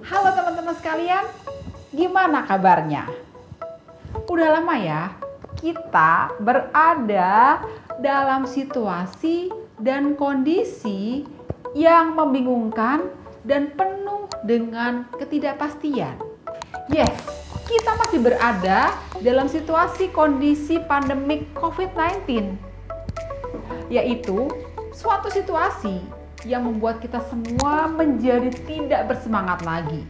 Halo teman-teman sekalian, gimana kabarnya? Udah lama ya kita berada dalam situasi dan kondisi yang membingungkan dan penuh dengan ketidakpastian. Yes, kita masih berada dalam situasi kondisi pandemik COVID-19, yaitu suatu situasi yang membuat kita semua menjadi tidak bersemangat lagi.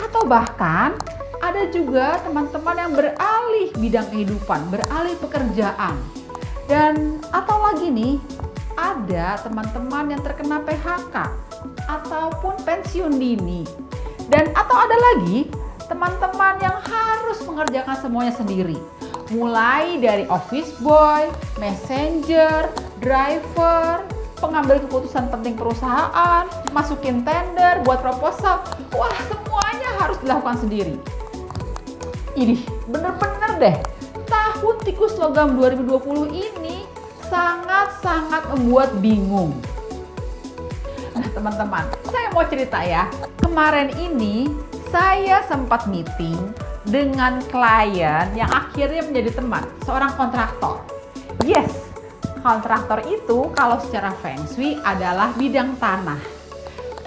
Atau bahkan ada juga teman-teman yang beralih bidang kehidupan, beralih pekerjaan. Dan atau lagi nih, ada teman-teman yang terkena PHK ataupun pensiun dini. Dan atau ada lagi teman-teman yang harus mengerjakan semuanya sendiri. Mulai dari office boy, messenger, driver, pengambil keputusan penting perusahaan, masukin tender, buat proposal. Wah, semuanya harus dilakukan sendiri. Ini bener-bener deh, tahun tikus logam 2020 ini sangat-sangat membuat bingung. Nah teman-teman, saya mau cerita ya. Kemarin ini saya sempat meeting dengan klien yang akhirnya menjadi teman, seorang kontraktor. Yes, kontraktor itu kalau secara Feng Shui adalah bidang tanah,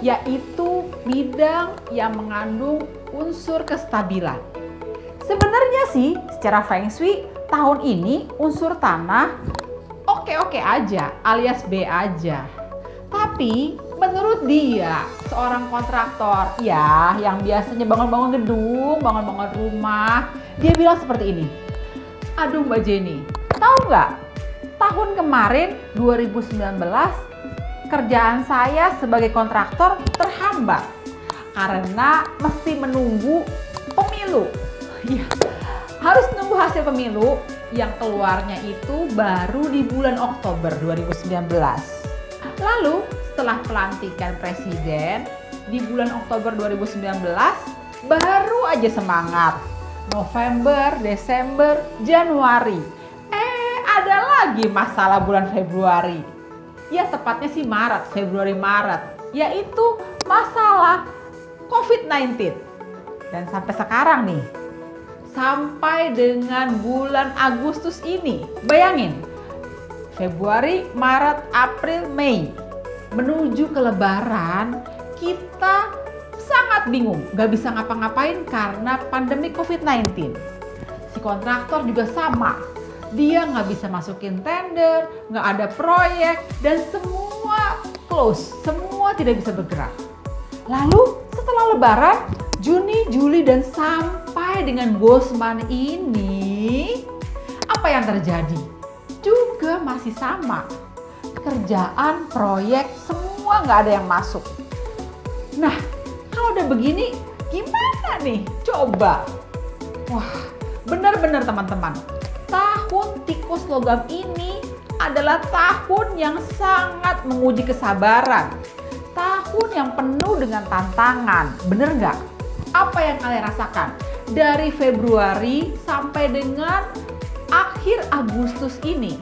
yaitu bidang yang mengandung unsur kestabilan. Sebenarnya sih secara Feng Shui tahun ini unsur tanah oke-oke aja alias B aja. Tapi menurut dia, seorang kontraktor ya yang biasanya bangun-bangun gedung, bangun-bangun rumah, dia bilang seperti ini. Aduh Mbak Jenny, tahu nggak? Tahun kemarin 2019 kerjaan saya sebagai kontraktor terhambat karena mesti menunggu pemilu. Ya, harus nunggu hasil pemilu yang keluarnya itu baru di bulan Oktober 2019. Lalu setelah pelantikan presiden di bulan Oktober 2019 baru aja semangat. November, Desember, Januari. Ada lagi masalah bulan Februari. Ya tepatnya sih Maret, Februari-Maret. Yaitu masalah COVID-19. Dan sampai sekarang nih, sampai dengan bulan Agustus ini. Bayangin, Februari, Maret, April, Mei. Menuju ke Lebaran, kita sangat bingung. Gak bisa ngapa-ngapain karena pandemi COVID-19. Si kontraktor juga sama. Dia nggak bisa masukin tender, nggak ada proyek, dan semua close, semua tidak bisa bergerak. Lalu setelah Lebaran, Juni, Juli, dan sampai dengan Bosman ini, apa yang terjadi? Juga masih sama. Kerjaan, proyek, semua nggak ada yang masuk. Nah, kalau udah begini, gimana nih? Coba. Wah, benar-benar teman-teman. Tahun tikus logam ini adalah tahun yang sangat menguji kesabaran. Tahun yang penuh dengan tantangan. Bener nggak? Apa yang kalian rasakan? Dari Februari sampai dengan akhir Agustus ini.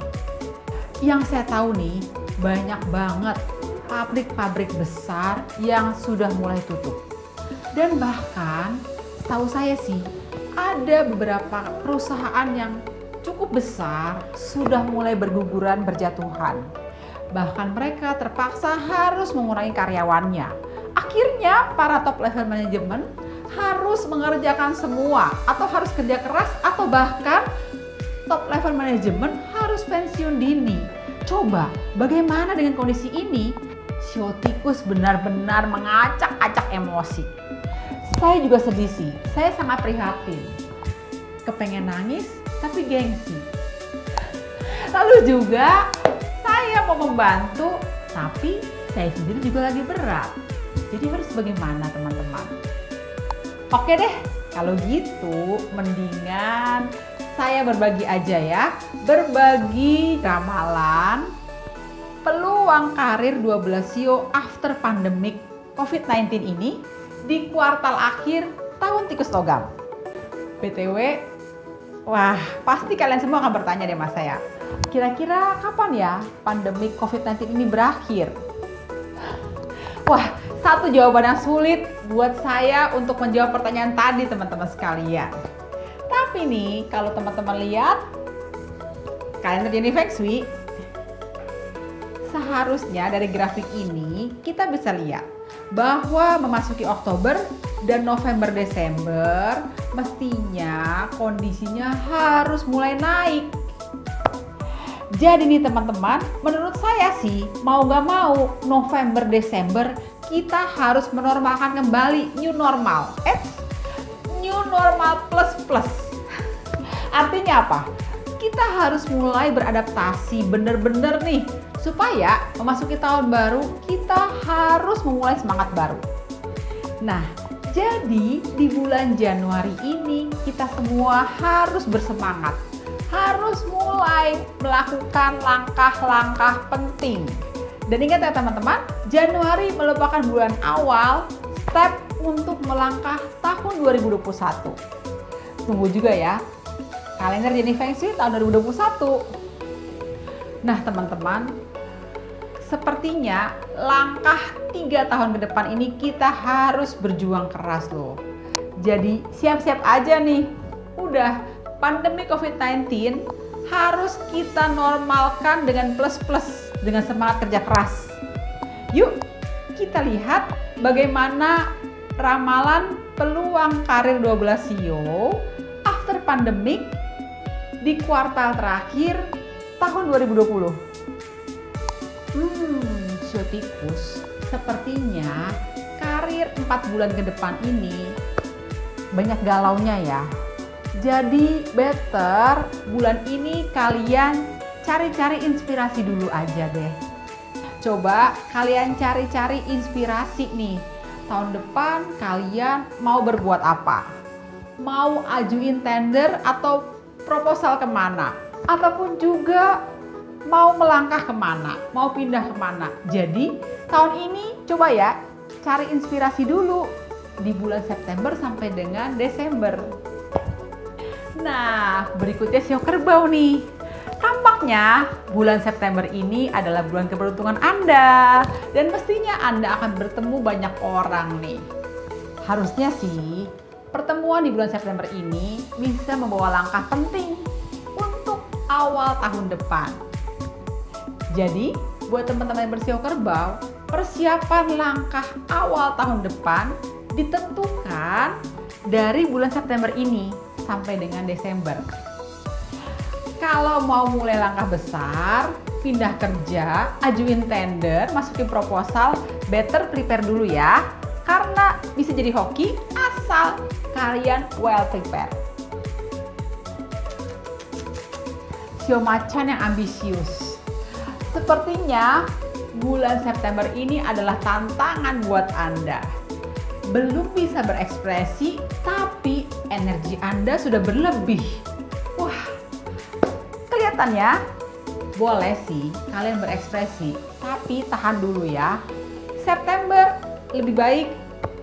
Yang saya tahu nih, banyak banget pabrik-pabrik besar yang sudah mulai tutup. Dan bahkan, tahu saya sih, ada beberapa perusahaan yang cukup besar sudah mulai berguguran, berjatuhan. Bahkan mereka terpaksa harus mengurangi karyawannya. Akhirnya para top level manajemen harus mengerjakan semua atau harus kerja keras atau bahkan top level manajemen harus pensiun dini. Coba bagaimana dengan kondisi ini? Sio tikus benar-benar mengacak-acak emosi. Saya juga sedih sih, saya sangat prihatin. Kepengen nangis tapi gengsi. Lalu juga saya mau membantu, tapi saya sendiri juga lagi berat. Jadi harus bagaimana teman-teman? Oke deh, kalau gitu mendingan saya berbagi aja ya. Berbagi ramalan peluang karir 12 Sio after pandemic COVID-19 ini di kuartal akhir tahun tikus logam. BTW, wah, pasti kalian semua akan bertanya deh mas saya, kira-kira kapan ya pandemi COVID-19 ini berakhir? Wah, satu jawaban yang sulit buat saya untuk menjawab pertanyaan tadi teman-teman sekalian. Tapi nih, kalau teman-teman lihat kalender Jenny Feng Shui, seharusnya dari grafik ini kita bisa lihat bahwa memasuki Oktober dan November Desember mestinya kondisinya harus mulai naik. Jadi nih teman-teman, menurut saya sih mau gak mau November Desember kita harus menormalkan kembali new normal. New normal plus. Artinya apa? Kita harus mulai beradaptasi bener-bener nih supaya memasuki tahun baru kita harus memulai semangat baru. Nah, jadi di bulan Januari ini kita semua harus bersemangat, harus mulai melakukan langkah-langkah penting. Dan ingat ya teman-teman, Januari merupakan bulan awal step untuk melangkah tahun 2021. Tunggu juga ya kalender Jenny Feng Shui tahun 2021. Nah teman-teman, sepertinya langkah 3 tahun ke depan ini kita harus berjuang keras loh. Jadi siap-siap aja nih. Udah pandemi COVID-19 harus kita normalkan dengan plus-plus, dengan semangat kerja keras. Yuk kita lihat bagaimana ramalan peluang karir 12 CEO after pandemic di kuartal terakhir tahun 2020. Sio tikus, sepertinya karir 4 bulan ke depan ini banyak galaunya ya. Jadi better bulan ini kalian cari-cari inspirasi dulu aja deh. Coba kalian cari-cari inspirasi nih. Tahun depan kalian mau berbuat apa? Mau ajuin tender atau proposal kemana? Ataupun juga mau melangkah kemana? Mau pindah kemana? Jadi tahun ini coba ya cari inspirasi dulu di bulan September sampai dengan Desember. Nah, berikutnya Sio Kerbau nih. Tampaknya bulan September ini adalah bulan keberuntungan Anda dan mestinya Anda akan bertemu banyak orang nih. Harusnya sih pertemuan di bulan September ini bisa membawa langkah penting untuk awal tahun depan. Jadi, buat teman-teman yang bersio kerbau, persiapan langkah awal tahun depan ditentukan dari bulan September ini sampai dengan Desember. Kalau mau mulai langkah besar, pindah kerja, ajuin tender, masukin proposal, better prepare dulu ya. Karena bisa jadi hoki asal kalian well prepared. Sio macan yang ambisius. Sepertinya bulan September ini adalah tantangan buat Anda. Belum bisa berekspresi, tapi energi Anda sudah berlebih. Wah, kelihatan ya? Boleh sih kalian berekspresi, tapi tahan dulu ya. September lebih baik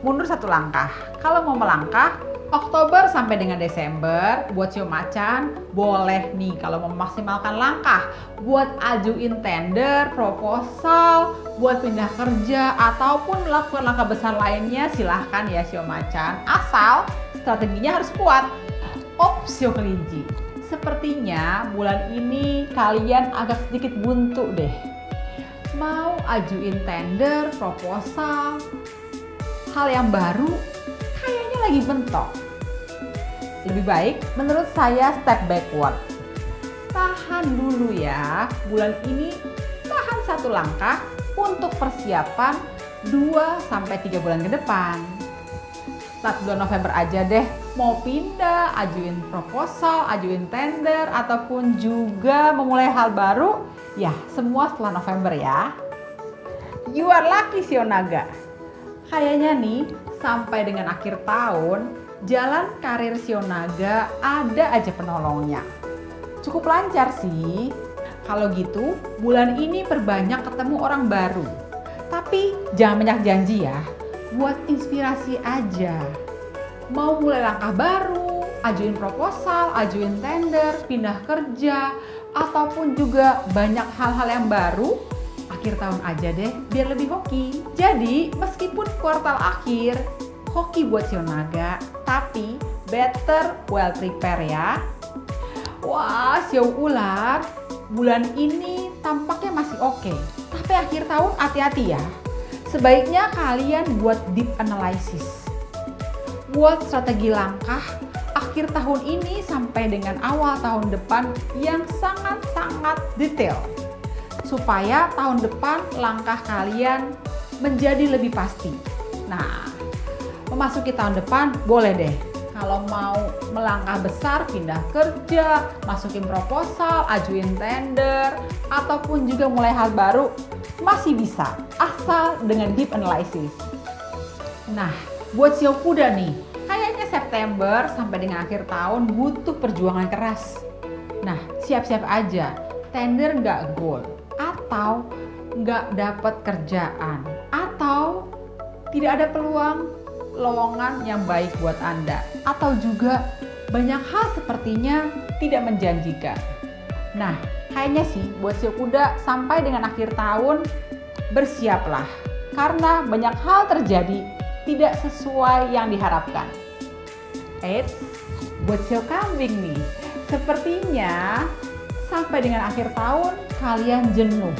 mundur 1 langkah. Kalau mau melangkah, Oktober sampai dengan Desember buat sio macan boleh nih kalau mau memaksimalkan langkah buat ajuin tender, proposal, buat pindah kerja ataupun melakukan langkah besar lainnya silahkan ya sio macan, asal strateginya harus kuat. Sio kelinci, sepertinya bulan ini kalian agak sedikit buntu deh. Mau ajuin tender, proposal, hal yang baru kayaknya lagi mentok. Lebih baik menurut saya step backward. Tahan dulu ya, bulan ini tahan 1 langkah untuk persiapan 2-3 bulan ke depan. Start bulan November aja deh, mau pindah, ajuin proposal, ajuin tender, ataupun juga memulai hal baru, ya semua setelah November ya. You are lucky Sio Naga. Kayaknya nih, sampai dengan akhir tahun, jalan karir Sio Naga ada aja penolongnya. Cukup lancar sih. Kalau gitu, bulan ini perbanyak ketemu orang baru. Tapi jangan banyak janji ya. Buat inspirasi aja. Mau mulai langkah baru, ajuin proposal, ajuin tender, pindah kerja, ataupun juga banyak hal-hal yang baru, akhir tahun aja deh biar lebih hoki. Jadi meskipun kuartal akhir hoki buat sio naga, tapi better well prepare ya. Wah, sio ular, bulan ini tampaknya masih oke. Tapi akhir tahun hati-hati ya. Sebaiknya kalian buat deep analysis. Buat strategi langkah akhir tahun ini sampai dengan awal tahun depan yang sangat-sangat detail. Supaya tahun depan langkah kalian menjadi lebih pasti. Nah, memasuki tahun depan boleh deh. Kalau mau melangkah besar, pindah kerja, masukin proposal, ajuin tender, ataupun juga mulai hal baru, masih bisa, asal dengan deep analysis. Nah, buat sio kuda nih, kayaknya September sampai dengan akhir tahun butuh perjuangan keras. Nah, siap-siap aja, tender nggak goal, atau nggak dapat kerjaan, atau tidak ada peluang lowongan yang baik buat Anda, atau juga banyak hal sepertinya tidak menjanjikan. Nah, kayaknya sih buat sio kuda sampai dengan akhir tahun bersiaplah, karena banyak hal terjadi tidak sesuai yang diharapkan. Eits, buat sio kambing nih, sepertinya sampai dengan akhir tahun kalian jenuh,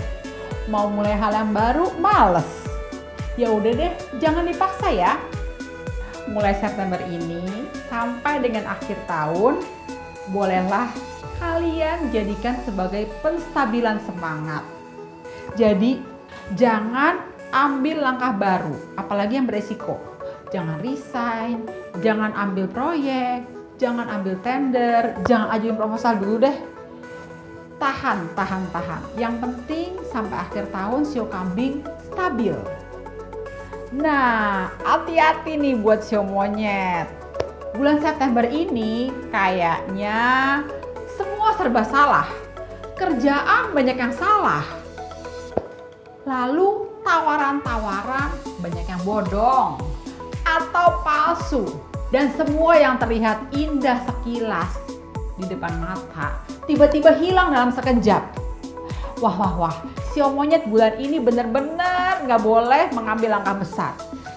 mau mulai hal yang baru males. Ya udah deh, jangan dipaksa ya. Mulai September ini sampai dengan akhir tahun, bolehlah kalian jadikan sebagai penstabilan semangat. Jadi jangan ambil langkah baru, apalagi yang beresiko. Jangan resign, jangan ambil proyek, jangan ambil tender, jangan ajuin proposal dulu deh. Tahan. Yang penting sampai akhir tahun sio kambing stabil. Nah, hati-hati nih buat sio monyet. Bulan September ini kayaknya semua serba salah. Kerjaan banyak yang salah. Lalu tawaran-tawaran banyak yang bodong atau palsu. Dan semua yang terlihat indah sekilas di depan mata tiba-tiba hilang dalam sekejap. Wah, sio monyet bulan ini bener-bener nggak boleh mengambil langkah besar.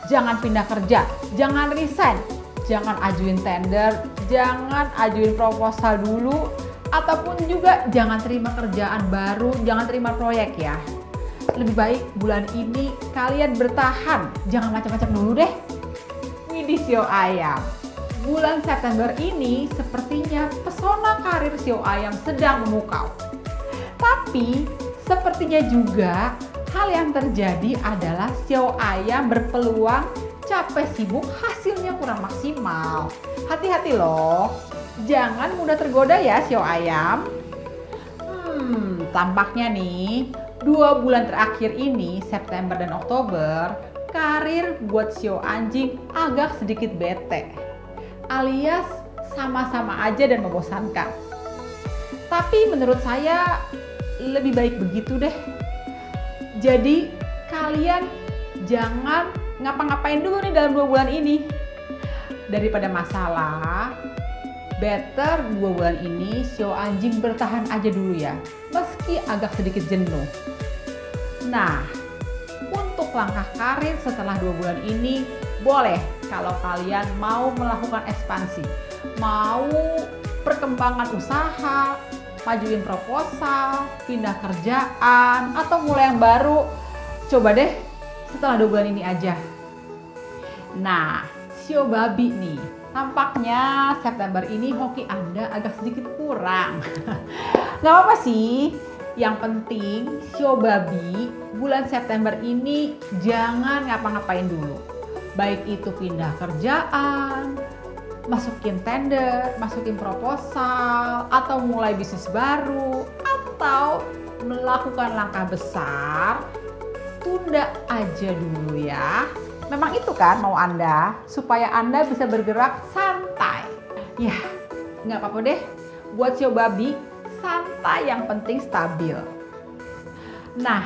Jangan pindah kerja, jangan resign, jangan ajuin tender, jangan ajuin proposal dulu, ataupun juga jangan terima kerjaan baru, jangan terima proyek ya. Lebih baik bulan ini kalian bertahan, jangan macam-macam dulu deh. Widih sio ayam, bulan September ini sepertinya pesona karir sio ayam sedang memukau. Tapi sepertinya juga hal yang terjadi adalah sio ayam berpeluang capek sibuk hasilnya kurang maksimal. Hati-hati loh, jangan mudah tergoda ya sio ayam. Tampaknya nih 2 bulan terakhir ini, September dan Oktober, karir buat sio anjing agak sedikit bete, alias sama-sama aja dan membosankan. Tapi menurut saya lebih baik begitu deh. Jadi kalian jangan ngapa-ngapain dulu nih dalam 2 bulan ini. Daripada masalah, better 2 bulan ini sio anjing bertahan aja dulu ya, meski agak sedikit jenuh. Nah, untuk langkah karir setelah 2 bulan ini, boleh kalau kalian mau melakukan ekspansi, mau perkembangan usaha, majuin proposal, pindah kerjaan, atau mulai yang baru, coba deh setelah 2 bulan ini aja. Nah, sio babi nih, tampaknya September ini hoki Anda agak sedikit kurang. Gak apa-apa sih, yang penting sio babi bulan September ini jangan ngapa-ngapain dulu. Baik itu pindah kerjaan, masukin tender, masukin proposal, atau mulai bisnis baru, atau melakukan langkah besar, tunda aja dulu ya. Memang itu kan mau Anda, supaya Anda bisa bergerak santai. Ya, nggak apa-apa deh, buat sio babi, santai yang penting stabil. Nah,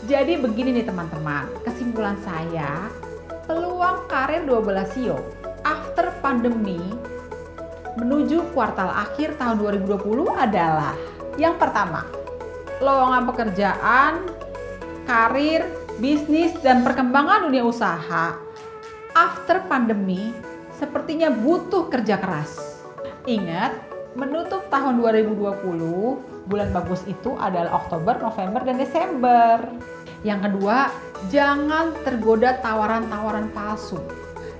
jadi begini nih teman-teman, kesimpulan saya, peluang karir 12 sio after pandemi menuju kuartal akhir tahun 2020 adalah yang pertama, lowongan pekerjaan, karir, bisnis, dan perkembangan dunia usaha after pandemi sepertinya butuh kerja keras. Ingat, menutup tahun 2020, bulan bagus itu adalah Oktober, November, dan Desember. Yang kedua, jangan tergoda tawaran-tawaran palsu.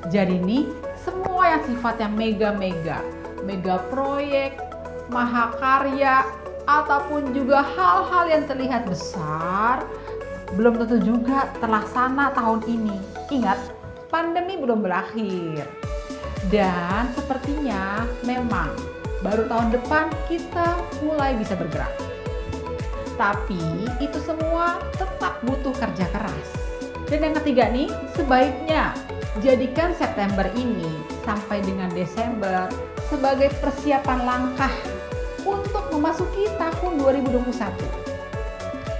Jadi nih, semua yang sifatnya mega proyek, mahakarya, ataupun juga hal-hal yang terlihat besar, belum tentu juga terlaksana tahun ini. Ingat, pandemi belum berakhir. Dan sepertinya memang baru tahun depan kita mulai bisa bergerak. Tapi itu semua tetap butuh kerja keras. Dan yang ketiga nih, sebaiknya jadikan September ini sampai dengan Desember sebagai persiapan langkah untuk memasuki tahun 2021.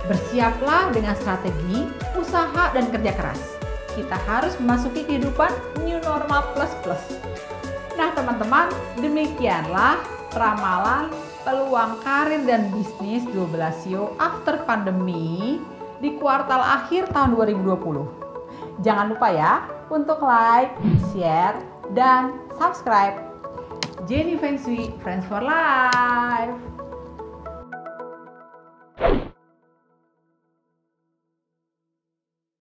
Bersiaplah dengan strategi, usaha, dan kerja keras. Kita harus memasuki kehidupan new normal plus. Nah teman-teman, demikianlah ramalan peluang karir dan bisnis 12 Sio after pandemi di kuartal akhir tahun 2020. Jangan lupa ya untuk like, share, dan subscribe. Jenny Feng Shui, Friends for Life.